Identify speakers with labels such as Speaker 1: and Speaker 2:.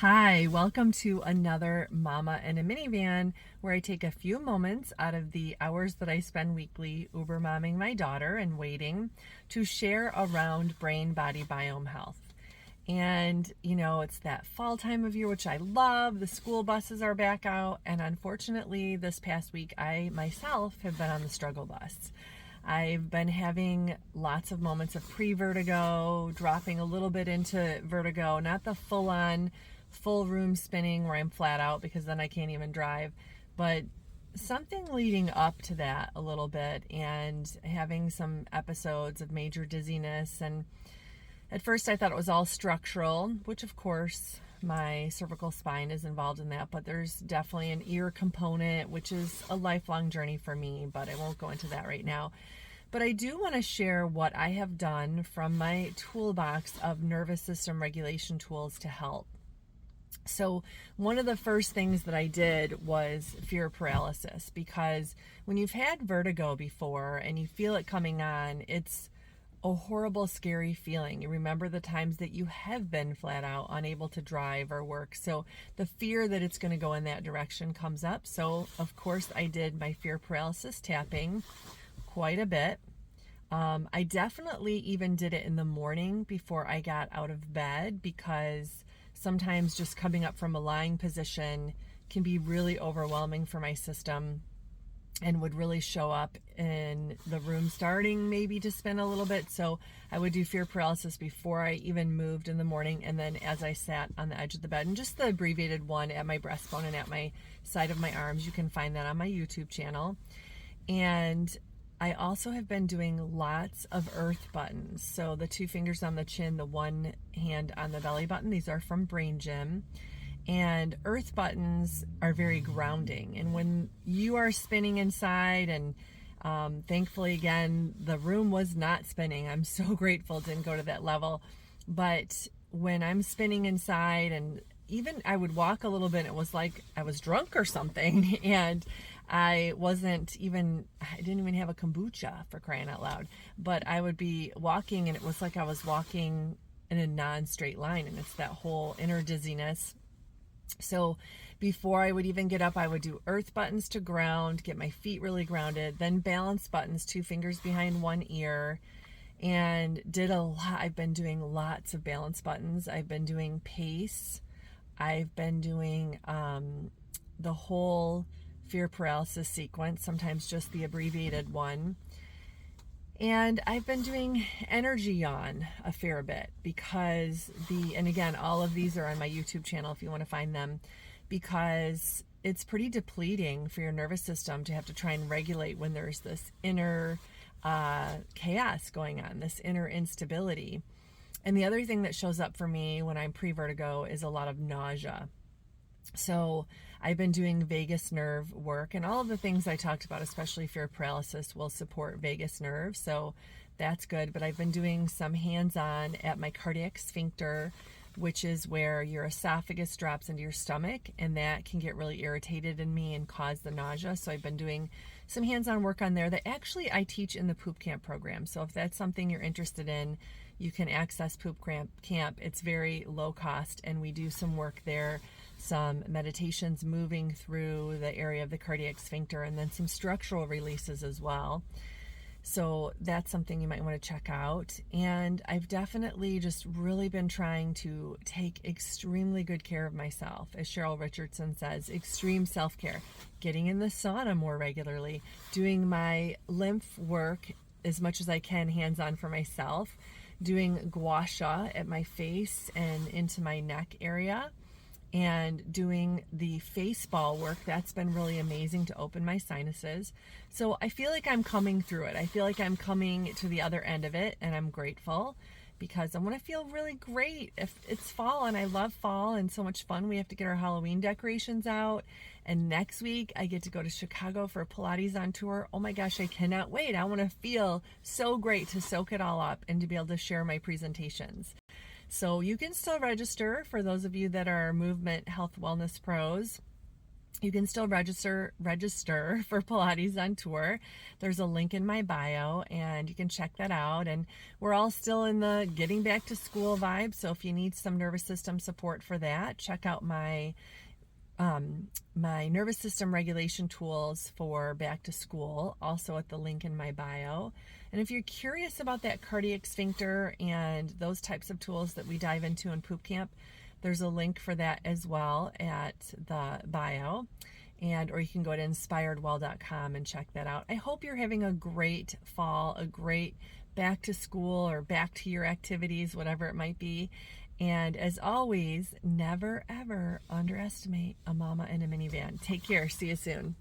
Speaker 1: Hi, welcome to another Mama in a Minivan, where I take a few moments out of the hours that I spend weekly Uber momming my daughter and waiting to share around brain body biome health. And it's that fall time of year, which I love. The school buses are back out, and unfortunately, this past week, I myself have been on the struggle bus. I've been having lots of moments of pre-vertigo, dropping a little bit into vertigo, not the full-on full room spinning where I'm flat out because then I can't even drive, but something leading up to that a little bit, and having some episodes of major dizziness. And at first I thought it was all structural, which of course my cervical spine is involved in that, but there's definitely an ear component, which is a lifelong journey for me, but I won't go into that right now. But I do want to share what I have done from my toolbox of nervous system regulation tools to help. So one of the first things that I did was fear paralysis, because when you've had vertigo before and you feel it coming on, it's a horrible, scary feeling. You remember the times that you have been flat out unable to drive or work. So the fear that it's going to go in that direction comes up. So of course I did my fear paralysis tapping quite a bit. I definitely even did it in the morning before I got out of bed, because sometimes just coming up from a lying position can be really overwhelming for my system and would really show up in the room starting maybe to spin a little bit. So I would do fear paralysis before I even moved in the morning, and then as I sat on the edge of the bed, and just the abbreviated one at my breastbone and at my side of my arms. You can find that on my YouTube channel. And I also have been doing lots of earth buttons. So the 2 fingers on the chin, the 1 hand on the belly button. These are from Brain Gym. And earth buttons are very grounding. And when you are spinning inside, and thankfully, again, the room was not spinning. I'm so grateful it didn't go to that level. But when I'm spinning inside, and even I would walk a little bit, it was like I was drunk or something. And I didn't even have a kombucha, for crying out loud. But I would be walking, and it was like I was walking in a non-straight line, and it's that whole inner dizziness. So before I would even get up, I would do earth buttons to ground, get my feet really grounded, then balance buttons, 2 fingers behind 1 ear, and did a lot. I've been doing lots of balance buttons. I've been doing pace. I've been doing the whole fear paralysis sequence, sometimes just the abbreviated one. And I've been doing energy yawn a fair bit, because and again, all of these are on my YouTube channel if you want to find them, because it's pretty depleting for your nervous system to have to try and regulate when there's this inner chaos going on, this inner instability. And the other thing that shows up for me when I'm pre-vertigo is a lot of nausea. So I've been doing vagus nerve work, and all of the things I talked about, especially fear paralysis, will support vagus nerve. So that's good. But I've been doing some hands-on at my cardiac sphincter, which is where your esophagus drops into your stomach, and that can get really irritated in me and cause the nausea. So I've been doing some hands-on work on there that actually I teach in the Poop Camp program. So if that's something you're interested in, you can access Poop Camp. It's very low cost, and we do some work there, some meditations moving through the area of the cardiac sphincter, and then some structural releases as well. So that's something you might want to check out. And I've definitely just really been trying to take extremely good care of myself. As Cheryl Richardson says, extreme self-care, getting in the sauna more regularly, doing my lymph work as much as I can hands-on for myself, doing gua sha at my face and into my neck area, and doing the face ball work. That's been really amazing to open my sinuses. So I feel like I'm coming through it. I feel like I'm coming to the other end of it, and I'm grateful, because I want to feel really great. If it's fall, and I love fall and so much fun, we have to get our Halloween decorations out. And next week I get to go to Chicago for Pilates on tour. Oh my gosh, I cannot wait. I want to feel so great to soak it all up and to be able to share my presentations. So you can still register for those of you that are movement health wellness pros. You can still register for Pilates on Tour. There's a link in my bio, and you can check that out. And we're all still in the getting back to school vibe, so if you need some nervous system support for that, check out my my nervous system regulation tools for back to school, also at the link in my bio. And if you're curious about that cardiac sphincter and those types of tools that we dive into in Poop Camp, there's a link for that as well at the bio. Or you can go to inspiredwell.com and check that out. I hope you're having a great fall, a great back to school or back to your activities, whatever it might be. And as always, never ever underestimate a mama in a minivan. Take care. See you soon.